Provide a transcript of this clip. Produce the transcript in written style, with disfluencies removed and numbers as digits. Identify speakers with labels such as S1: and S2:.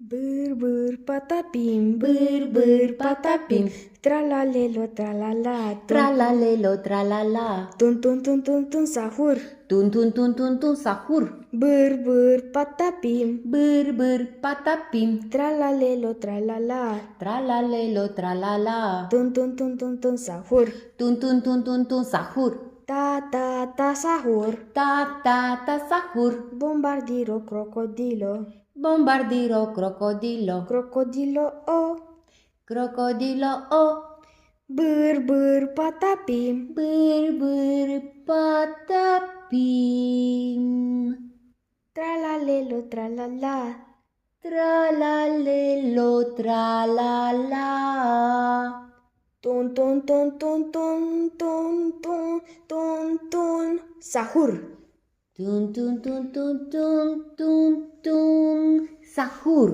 S1: Bâr, bâr, patapim, bâr, bâr, patapim, tralalelo, tralala,
S2: Tralalelo, tralala.
S1: tun, tun, tun, tun, tun, sahur.
S2: Tun, tun, tun, tun, tun, sahur.
S1: Bâr, bâr, patapim,
S2: Bâr, bâr, patapim.
S1: tralalelo, tralala,
S2: Tralalelo, tralala.
S1: tun, tun, tun, tun, tun, sahur.
S2: Tun, tun, tun, tun, tun, sahur.
S1: Ta, sahur.
S2: Ta, sahur.
S1: Bombardiro, crocodilo,
S2: Bombardiro, crocodilo.
S1: crocodilo, oh.
S2: Crocodilo, oh.
S1: Bâr, bâr, patapim,
S2: Bâr, bâr, patapim.
S1: tralalelo, tralala,
S2: Tralalelo, tralala.
S1: tun, tun, tun, tun, tun, tun, tun, tun, tun, sahur.
S2: Tun, tun, tun, tun, tun, tun, tun, sahur.